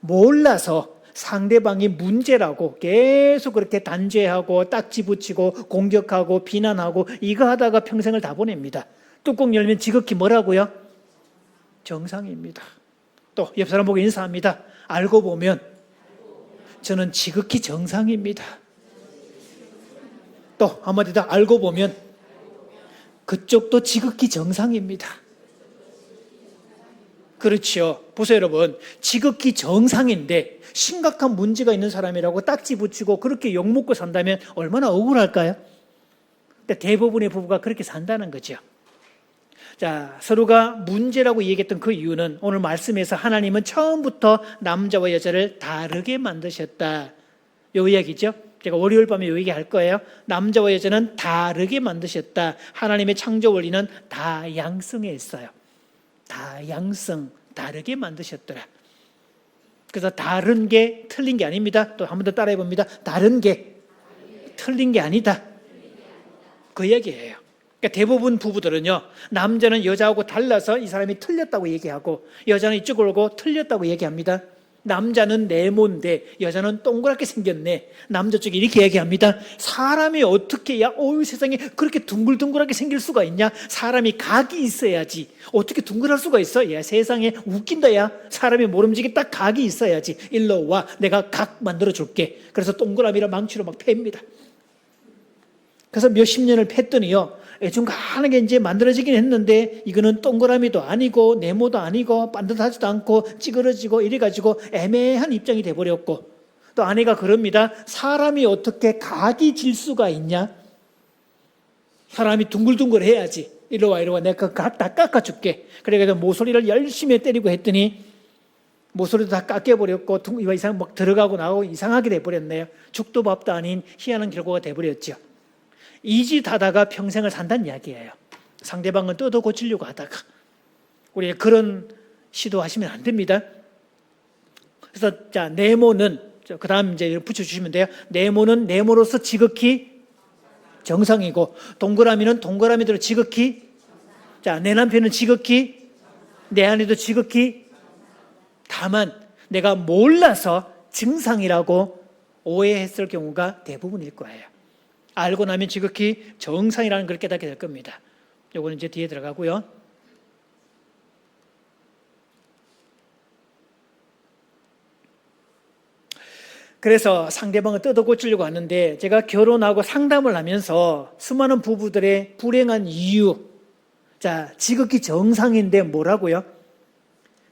몰라서 상대방이 문제라고 계속 그렇게 단죄하고 딱지 붙이고 공격하고 비난하고 이거 하다가 평생을 다 보냅니다. 뚜껑 열면 지극히 뭐라고요? 정상입니다. 또 옆 사람 보고 인사합니다. 알고 보면 저는 지극히 정상입니다. 또 한마디 더, 알고 보면 그쪽도 지극히 정상입니다. 그렇죠. 보세요 여러분, 지극히 정상인데 심각한 문제가 있는 사람이라고 딱지 붙이고 그렇게 욕먹고 산다면 얼마나 억울할까요? 대부분의 부부가 그렇게 산다는 거죠. 자, 서로가 문제라고 얘기했던 그 이유는 오늘 말씀에서 하나님은 처음부터 남자와 여자를 다르게 만드셨다, 요 이야기죠. 제가 월요일 밤에 요 얘기할 거예요. 남자와 여자는 다르게 만드셨다. 하나님의 창조 원리는 다양성에 있어요. 다양성, 다르게 만드셨더라. 그래서 다른 게 틀린 게 아닙니다. 또 한 번 더 따라해 봅니다. 다른 게 틀린 게 아니다. 그 얘기예요. 그러니까 대부분 부부들은요, 남자는 여자하고 달라서 이 사람이 틀렸다고 얘기하고 여자는 이쪽으로 오고 틀렸다고 얘기합니다. 남자는 네모인데 여자는 동그랗게 생겼네. 남자 쪽이 이렇게 얘기합니다. 사람이 어떻게 세상에 그렇게 둥글둥글하게 생길 수가 있냐? 사람이 각이 있어야지. 어떻게 둥글할 수가 있어? 야, 세상에 웃긴다. 야, 사람이 모름지기 딱 각이 있어야지. 일로 와, 내가 각 만들어 줄게. 그래서 동그라미랑 망치로 막 팹니다. 그래서 몇십 년을 팼더니요, 애중간하게 이제 만들어지긴 했는데 이거는 동그라미도 아니고 네모도 아니고 반듯하지도 않고 찌그러지고 이래가지고 애매한 입장이 돼버렸고, 또 아내가 그럽니다. 사람이 어떻게 각이 질 수가 있냐? 사람이 둥글둥글해야지. 이리 와, 이리 와, 내가 그 각 다 깎아줄게. 그래서 모서리를 열심히 때리고 했더니 모서리도 다 깎여버렸고 이상 막 들어가고 나오고 이상하게 돼버렸네요. 죽도 밥도 아닌 희한한 결과가 돼버렸죠. 이 짓 하다가 평생을 산다는 이야기예요. 상대방은 뜯어 고치려고 하다가. 우리 그런 시도하시면 안 됩니다. 그래서 자, 네모는 그 다음 이제 붙여주시면 돼요. 네모는 네모로서 지극히 정상이고, 동그라미는 동그라미대로 지극히, 자, 내 남편은 지극히, 내 아내도 지극히, 다만 내가 몰라서 증상이라고 오해했을 경우가 대부분일 거예요. 알고 나면 지극히 정상이라는 걸 깨닫게 될 겁니다. 요거는 이제 뒤에 들어가고요. 그래서 상대방을 뜯어 고치려고 하는데, 제가 결혼하고 상담을 하면서 수많은 부부들의 불행한 이유, 자, 지극히 정상인데 뭐라고요?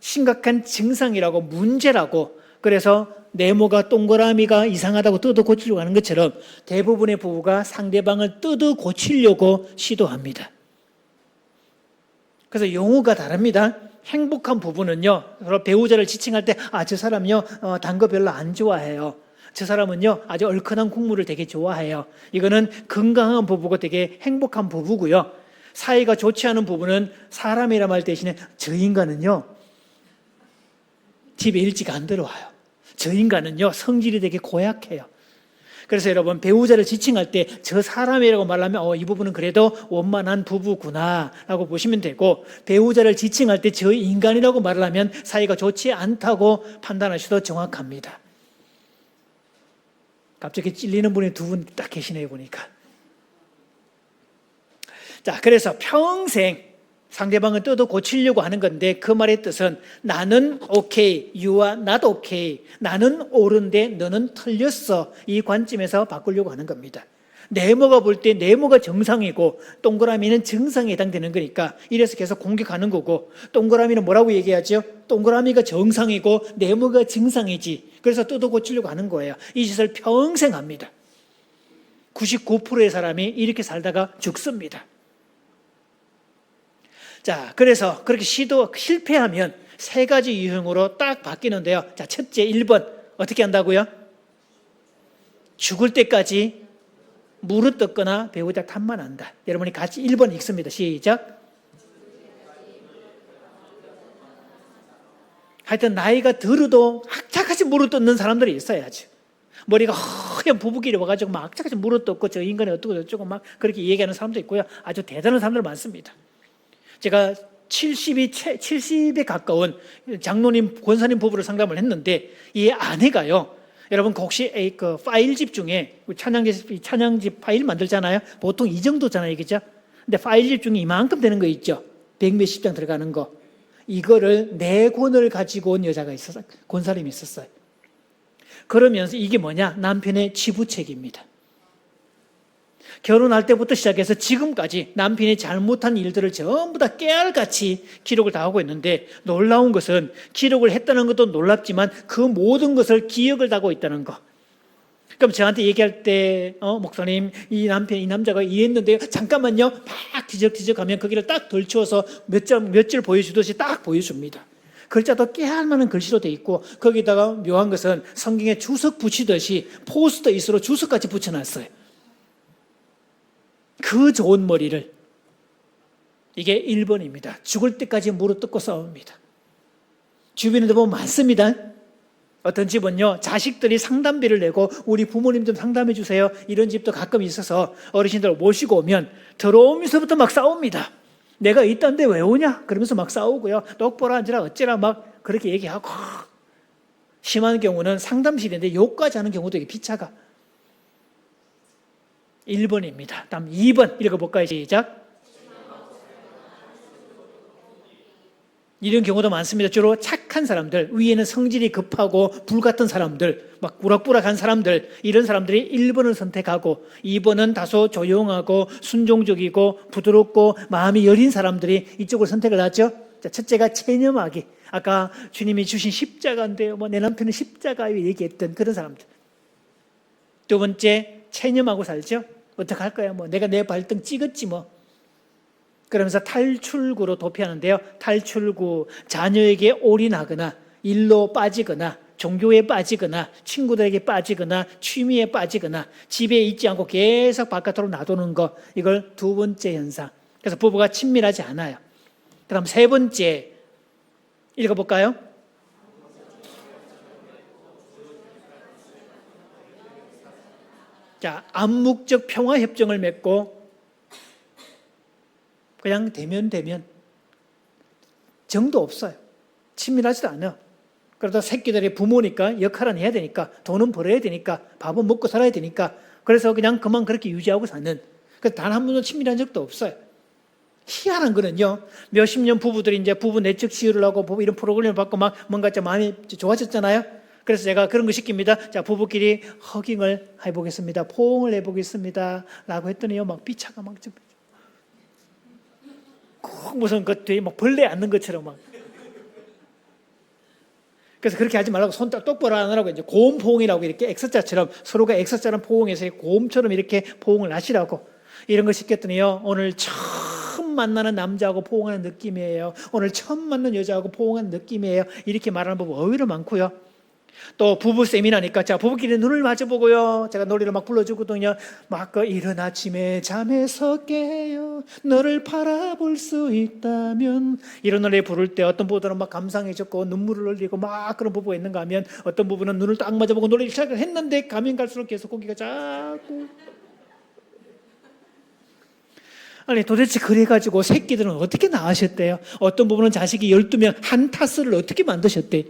심각한 증상이라고, 문제라고. 그래서 네모가 동그라미가 이상하다고 뜯어 고치려고 하는 것처럼 대부분의 부부가 상대방을 뜯어 고치려고 시도합니다. 그래서 용어가 다릅니다. 행복한 부부는요, 서로 배우자를 지칭할 때, 저 사람요, 단 거 별로 안 좋아해요. 저 사람은요, 아주 얼큰한 국물을 되게 좋아해요. 이거는 건강한 부부고 되게 행복한 부부고요. 사이가 좋지 않은 부부는 사람이라 말 대신에 저 인간은요, 집에 일찍 안 들어와요. 저 인간은요, 성질이 되게 고약해요. 그래서 여러분, 배우자를 지칭할 때 저 사람이라고 말하면 이 부분은 그래도 원만한 부부구나 라고 보시면 되고, 배우자를 지칭할 때 저 인간이라고 말을 하면 사이가 좋지 않다고 판단하셔도 정확합니다. 갑자기 찔리는 분이 두 분 딱 계시네요, 보니까. 자, 그래서 평생 상대방을 뜯어 고치려고 하는 건데, 그 말의 뜻은 나는 오케이, you are not okay. 나는 옳은데 너는 틀렸어. 이 관점에서 바꾸려고 하는 겁니다. 네모가 볼 때 네모가 정상이고 동그라미는 정상에 해당되는 거니까 이래서 계속 공격하는 거고, 동그라미는 뭐라고 얘기하죠? 동그라미가 정상이고 네모가 정상이지. 그래서 뜯어 고치려고 하는 거예요. 이 짓을 평생 합니다. 99%의 사람이 이렇게 살다가 죽습니다. 자, 그래서 그렇게 실패하면 세 가지 유형으로 딱 바뀌는데요. 자, 첫째 1번 어떻게 한다고요? 죽을 때까지 물어뜯거나 배우자 탓만 한다. 여러분이 같이 1번 읽습니다. 시작. 하여튼 나이가 들어도 악착같이 물어뜯는 사람들이 있어야지. 머리가 허연 부부끼리 와가지고 막 악착같이 물어뜯고 저 인간이 어떻고 저쩌고 막 그렇게 얘기하는 사람도 있고요. 아주 대단한 사람들 많습니다. 제가 70에 가까운 장로님, 권사님 부부를 상담을 했는데 이 아내가요. 여러분 혹시 그 파일집 중에 찬양집 파일 만들잖아요. 보통 이 정도잖아요, 그죠? 근데 파일집 중에 이만큼 되는 거 있죠. 100몇십 장 들어가는 거. 이거를 4권을 가지고 온 여자가 있었어요. 권사님이 있었어요. 그러면서 이게 뭐냐? 남편의 치부책입니다. 결혼할 때부터 시작해서 지금까지 남편이 잘못한 일들을 전부 다 깨알같이 기록을 다 하고 있는데, 놀라운 것은 기록을 했다는 것도 놀랍지만 그 모든 것을 기억을 다 하고 있다는 거. 그럼 저한테 얘기할 때 목사님 이 남자가 이랬는데요, 잠깐만요, 막 뒤적뒤적하면 거기를 딱 덜치워서 몇 줄 보여주듯이 딱 보여줍니다. 글자도 깨알만한 글씨로 돼 있고 거기다가 묘한 것은 성경에 주석 붙이듯이 포스트잇으로 주석까지 붙여놨어요. 그 좋은 머리를. 이게 1번입니다. 죽을 때까지 물어뜯고 싸웁니다. 주변에도 보면 많습니다. 어떤 집은요, 자식들이 상담비를 내고 우리 부모님 좀 상담해 주세요, 이런 집도 가끔 있어서 어르신들 모시고 오면 들어오면서부터 막 싸웁니다. 내가 있던데 왜 오냐? 그러면서 막 싸우고요. 똑바로 앉으라 어쩌라 막 그렇게 얘기하고, 심한 경우는 상담실인데 욕까지 하는 경우도 이게 피차가. 1번입니다. 다음 2번 읽어볼까요? 시작. 이런 경우도 많습니다. 주로 착한 사람들, 위에는 성질이 급하고 불같은 사람들, 막 꾸락꾸락한 사람들, 이런 사람들이 1번을 선택하고 2번은 다소 조용하고 순종적이고 부드럽고 마음이 여린 사람들이 이쪽을 선택을 하죠. 자, 첫째가 체념하기. 아까 주님이 주신 십자가인데요, 내 남편은 십자가에 얘기했던 그런 사람들. 두 번째, 체념하고 살죠. 어떡할 거야, 내가 내 발등 찍었지 그러면서 탈출구로 도피하는데요. 탈출구, 자녀에게 올인하거나 일로 빠지거나 종교에 빠지거나 친구들에게 빠지거나 취미에 빠지거나 집에 있지 않고 계속 바깥으로 놔두는 거, 이걸 두 번째 현상. 그래서 부부가 친밀하지 않아요. 그다음 세 번째 읽어볼까요? 자, 암묵적 평화협정을 맺고 그냥 되면 정도 없어요. 친밀하지도 않아요. 그러다 새끼들의 부모니까 역할은 해야 되니까, 돈은 벌어야 되니까, 밥은 먹고 살아야 되니까, 그래서 그냥 그만 그렇게 유지하고 사는. 단 한 번도 친밀한 적도 없어요. 희한한 거는요, 몇십 년 부부들이 이제 부부 내적 치유를 하고 부부 이런 프로그램을 받고 막 뭔가 좀 마음이 좋아졌잖아요. 그래서 제가 그런 거 시킵니다. 자, 부부끼리 허깅을 해보겠습니다. 포옹을 해보겠습니다. 라고 했더니요, 막 비차가 막 좀. 꼭 무슨 그 뒤에 막 벌레 앉는 것처럼 막. 그래서 그렇게 하지 말라고, 손 똑바로 하느라고 이제 고음 포옹이라고 이렇게 X자처럼 서로가 X자처럼 포옹해서 고음처럼 이렇게 포옹을 하시라고 이런 거 시켰더니요, 오늘 처음 만나는 남자하고 포옹하는 느낌이에요. 오늘 처음 만난 여자하고 포옹하는 느낌이에요. 이렇게 말하는 법 의외로 많고요. 또 부부 세미나니까 자, 부부끼리 눈을 마주보고요, 제가 노래를 막 불러주거든요. 막 이른 아침에 잠에서 깨요 너를 바라볼 수 있다면, 이런 노래 부를 때 어떤 부부들은 막 감상해졌고 눈물을 흘리고 막 그런 부부가 있는가 하면, 어떤 부부는 눈을 딱 마주보고 노래를 시작을 했는데 가면 갈수록 계속 고기가 자꾸. 아니 도대체 그래가지고 새끼들은 어떻게 낳으셨대요? 어떤 부부는 자식이 12명 한 타스를 어떻게 만드셨대?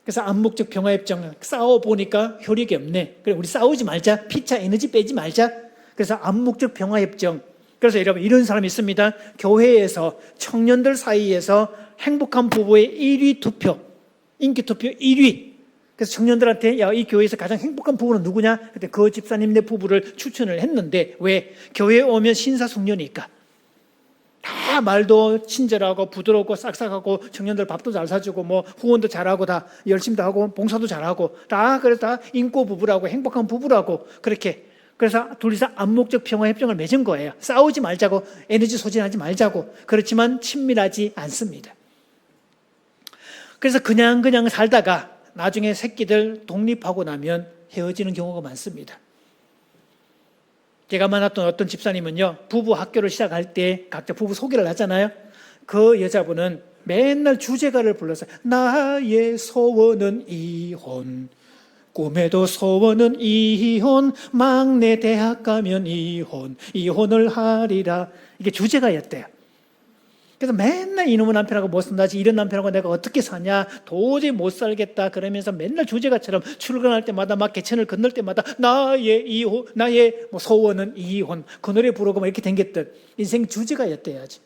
그래서 암묵적 평화협정 싸워보니까 효력이 없네. 그래, 우리 싸우지 말자. 피차 에너지 빼지 말자. 그래서 암묵적 평화협정. 그래서 여러분, 이런 사람이 있습니다. 교회에서 청년들 사이에서 행복한 부부의 1위 투표, 인기 투표 1위. 그래서 청년들한테 야, 이 교회에서 가장 행복한 부부는 누구냐? 그때 그 집사님네 부부를 추천을 했는데 왜? 교회에 오면 신사숙녀니까. 다 말도 친절하고 부드럽고 싹싹하고 청년들 밥도 잘 사주고 뭐 후원도 잘하고 다 열심히도 하고 봉사도 잘하고 다 그래서 다 인고 부부라고 행복한 부부라고 그렇게 그래서 둘이서 암묵적 평화협정을 맺은 거예요. 싸우지 말자고 에너지 소진하지 말자고 그렇지만 친밀하지 않습니다. 그래서 그냥 살다가 나중에 새끼들 독립하고 나면 헤어지는 경우가 많습니다. 제가 만났던 어떤 집사님은요, 부부 학교를 시작할 때 각자 부부 소개를 하잖아요. 그 여자분은 맨날 주제가를 불렀어요. 나의 소원은 이혼, 꿈에도 소원은 이혼, 막내 대학 가면 이혼을 하리라. 이게 주제가였대요. 그래서 맨날 이놈의 남편하고 못 산다지, 이런 남편하고 내가 어떻게 사냐, 도저히 못 살겠다 그러면서 맨날 주제가처럼 출근할 때마다 막 개천을 건널 때마다 나의 이혼, 나의 뭐 소원은 이혼, 그 노래 부르고 막 이렇게 댕겼던 인생 주제가였대야지.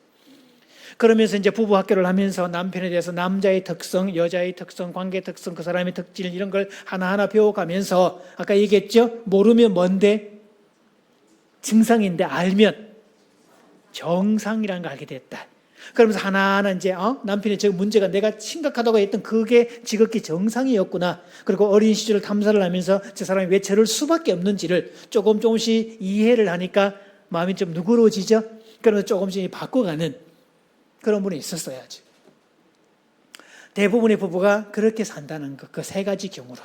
그러면서 이제 부부 학교를 하면서 남편에 대해서 남자의 특성, 여자의 특성, 관계 특성, 그 사람의 특질 이런 걸 하나하나 배워가면서 아까 얘기했죠? 모르면 뭔데? 증상인데 알면 정상이라는 걸 알게 됐다. 그러면서 하나하나 이제 남편의 저 문제가 내가 심각하다고 했던 그게 지극히 정상이었구나. 그리고 어린 시절을 탐사를 하면서 저 사람이 왜 저럴 수밖에 없는지를 조금씩 이해를 하니까 마음이 좀 누그러지죠. 그러면서 조금씩 바꿔가는 그런 분이 있었어야지. 대부분의 부부가 그렇게 산다는 것, 그 세 가지 경우로.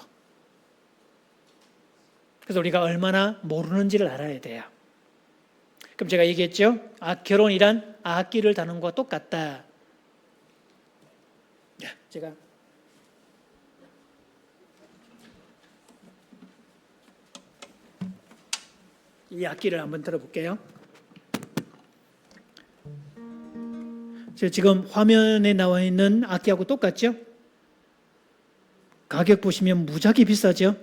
그래서 우리가 얼마나 모르는지를 알아야 돼요. 그럼 제가 얘기했죠. 결혼이란 악기를 다루는 것과 똑같다. 제가 이 악기를 한번 들어볼게요. 지금 화면에 나와 있는 악기하고 똑같죠? 가격 보시면 무지하게 비싸죠?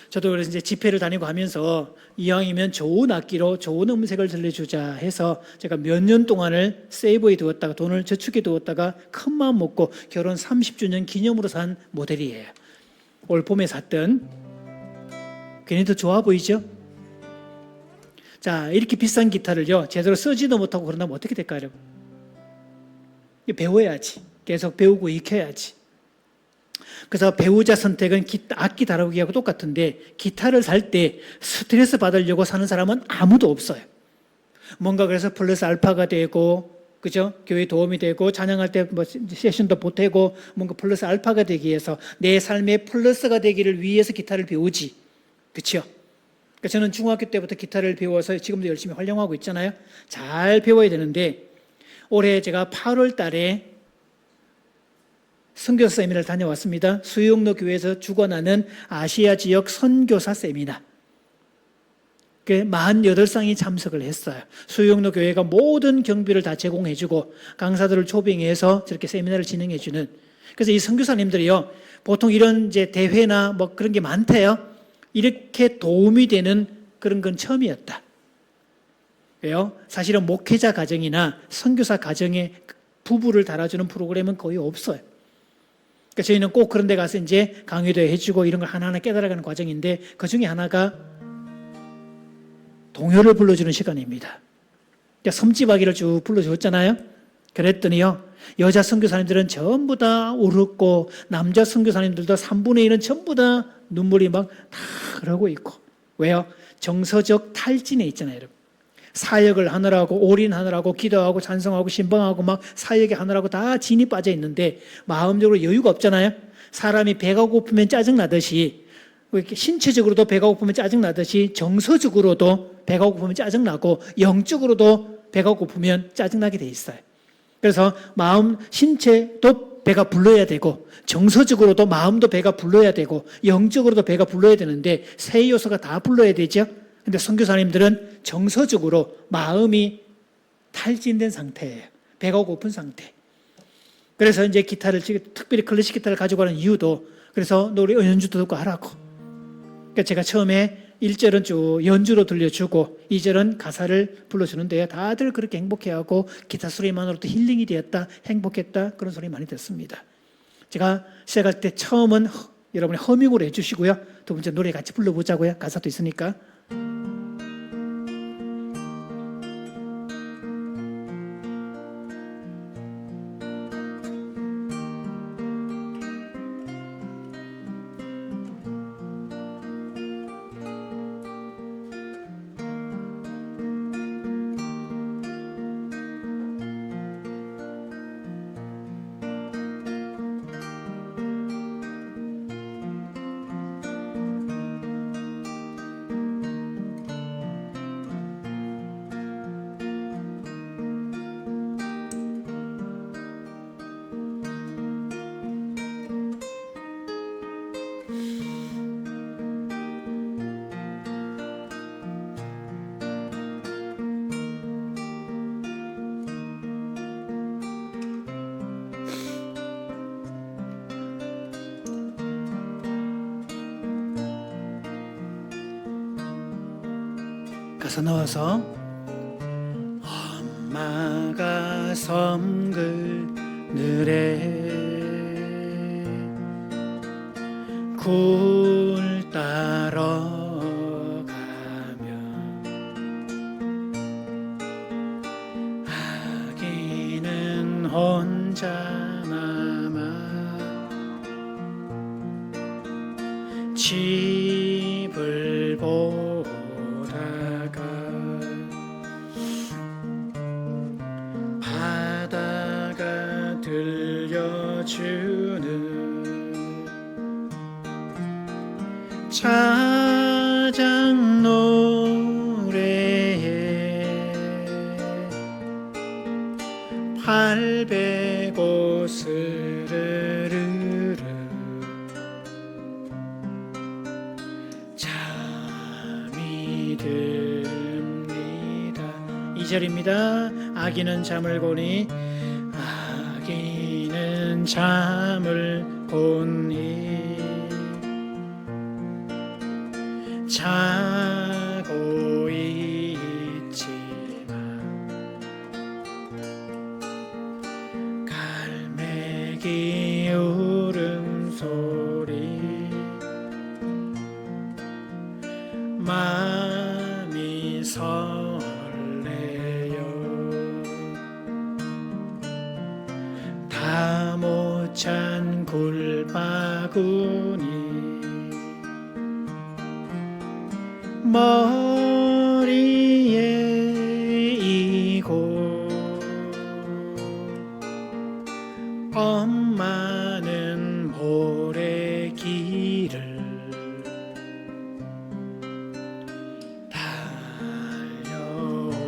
저도 그래서 이제 집회를 다니고 하면서 이왕이면 좋은 악기로 좋은 음색을 들려주자 해서 제가 몇 년 동안을 세이브에 두었다가 돈을 저축해 두었다가 큰 마음 먹고 결혼 30주년 기념으로 산 모델이에요. 올 봄에 샀던. 괜히 더 좋아 보이죠? 자, 이렇게 비싼 기타를요 제대로 쓰지도 못하고 그런다면 어떻게 될까요? 배워야지. 계속 배우고 익혀야지. 그래서 배우자 선택은 악기 다루기하고 똑같은데 기타를 살 때 스트레스 받으려고 사는 사람은 아무도 없어요. 뭔가 그래서 플러스 알파가 되고, 그죠? 교회 도움이 되고, 찬양할 때 뭐 세션도 보태고, 뭔가 플러스 알파가 되기 위해서 내 삶에 플러스가 되기를 위해서 기타를 배우지. 그렇죠? 그러니까 저는 중학교 때부터 기타를 배워서 지금도 열심히 활용하고 있잖아요. 잘 배워야 되는데 올해 제가 8월 달에 선교사 세미나를 다녀왔습니다. 수영로 교회에서 주관하는 아시아 지역 선교사 세미나. 48쌍이 참석을 했어요. 수영로 교회가 모든 경비를 다 제공해주고 강사들을 초빙해서 저렇게 세미나를 진행해주는. 그래서 이 선교사님들이요, 보통 이런 이제 대회나 뭐 그런 게 많대요. 이렇게 도움이 되는 그런 건 처음이었다. 왜요? 사실은 목회자 가정이나 선교사 가정의 부부를 달아주는 프로그램은 거의 없어요. 그러니까 저희는 꼭 그런 데 가서 이제 강의도 해주고 이런 걸 하나하나 깨달아가는 과정인데 그 중에 하나가 동요를 불러주는 시간입니다. 그러니까 섬지박이를 쭉 불러주었잖아요. 그랬더니요, 여자 선교사님들은 전부 다 울었고 남자 선교사님들도 3분의 1은 전부 다 눈물이 막 다 흐르고 있고. 왜요? 정서적 탈진에 있잖아요, 여러분. 사역을 하느라고 올인하느라고 기도하고 찬송하고 신방하고 막 사역에 하느라고 다 진이 빠져 있는데 마음적으로 여유가 없잖아요. 사람이 배가 고프면 짜증나듯이, 이렇게 신체적으로도 배가 고프면 짜증나듯이 정서적으로도 배가 고프면 짜증나고 영적으로도 배가 고프면 짜증나게 돼 있어요. 그래서 마음, 신체도 배가 불러야 되고 정서적으로도 마음도 배가 불러야 되고 영적으로도 배가 불러야 되는데 세 요소가 다 불러야 되죠. 근데 선교사님들은 정서적으로 마음이 탈진된 상태예요. 배가 고픈 상태. 그래서 이제 기타를, 특별히 클래식 기타를 가지고 가는 이유도 그래서 노래 연주도 듣고 하라고. 그러니까 제가 처음에 1절은 쭉 연주로 들려주고 2절은 가사를 불러주는데요. 다들 그렇게 행복해하고 기타 소리만으로도 힐링이 되었다, 행복했다, 그런 소리 많이 듣습니다. 제가 시작할 때 처음은 여러분이 허밍으로 해주시고요. 두 번째 노래 같이 불러보자고요. 가사도 있으니까. 가사 나와서 엄마가 섬그늘에 굴 따러 가면 아기는 혼자 남아 집을 보다가 바다가 들려주는 차장 노래에 800오 스르르르 잠이 듭니다. 2절입니다. 아기는 잠을 보니 아기는 잠을 보니 자고 있지만 갈매기 울음소리 마음이 설레요. 다 못 찬 굴바구니 머리에 이고 엄마는 모래길을 달려옵니다.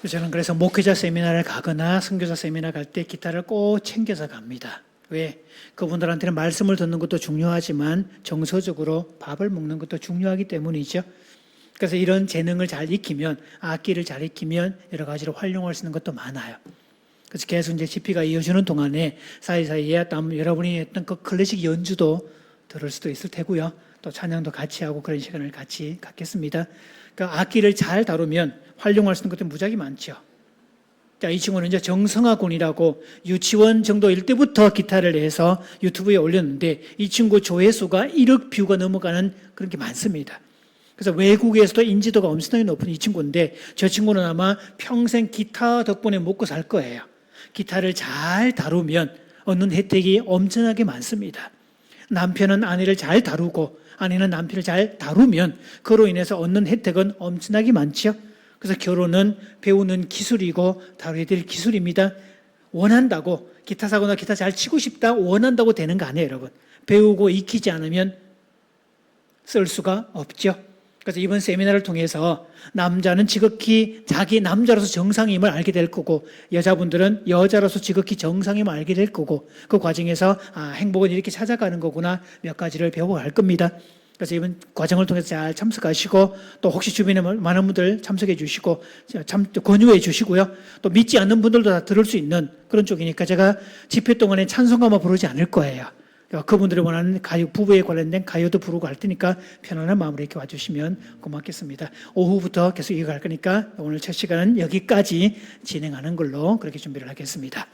저는 그래서 목회자 세미나를 가거나 선교사 세미나 갈 때 기타를 꼭 챙겨서 갑니다. 왜? 그분들한테는 말씀을 듣는 것도 중요하지만 정서적으로 밥을 먹는 것도 중요하기 때문이죠. 그래서 이런 재능을 잘 익히면, 악기를 잘 익히면 여러 가지로 활용할 수 있는 것도 많아요. 그래서 계속 이제 집회가 이어지는 동안에 사이사이에 여러분이 했던 그 클래식 연주도 들을 수도 있을 테고요. 또 찬양도 같이 하고 그런 시간을 같이 갖겠습니다. 그러니까 악기를 잘 다루면 활용할 수 있는 것도 무지하게 많죠. 자, 이 친구는 이제 정성아 군이라고 유치원 정도일 때부터 기타를 해서 유튜브에 올렸는데 이 친구 조회수가 1억 뷰가 넘어가는 그런 게 많습니다. 그래서 외국에서도 인지도가 엄청나게 높은 이 친구인데 저 친구는 아마 평생 기타 덕분에 먹고 살 거예요. 기타를 잘 다루면 얻는 혜택이 엄청나게 많습니다. 남편은 아내를 잘 다루고 아내는 남편을 잘 다루면 그로 인해서 얻는 혜택은 엄청나게 많죠. 그래서 결혼은 배우는 기술이고 다뤄야 될 기술입니다. 원한다고 기타 사거나 기타 잘 치고 싶다 원한다고 되는 거 아니에요, 여러분. 배우고 익히지 않으면 쓸 수가 없죠. 그래서 이번 세미나를 통해서 남자는 지극히 자기 남자로서 정상임을 알게 될 거고, 여자분들은 여자로서 지극히 정상임을 알게 될 거고, 그 과정에서 행복은 이렇게 찾아가는 거구나 몇 가지를 배워갈 겁니다. 그래서 이번 과정을 통해서 잘 참석하시고, 또 혹시 주변에 많은 분들 참석해 주시고 권유해 주시고요. 또 믿지 않는 분들도 다 들을 수 있는 그런 쪽이니까 제가 집회 동안에 찬송가만 부르지 않을 거예요. 그분들이 원하는 가요, 부부에 관련된 가요도 부르고 할 테니까 편안한 마음으로 이렇게 와주시면 고맙겠습니다. 오후부터 계속 이어갈 거니까 오늘 첫 시간은 여기까지 진행하는 걸로 그렇게 준비를 하겠습니다.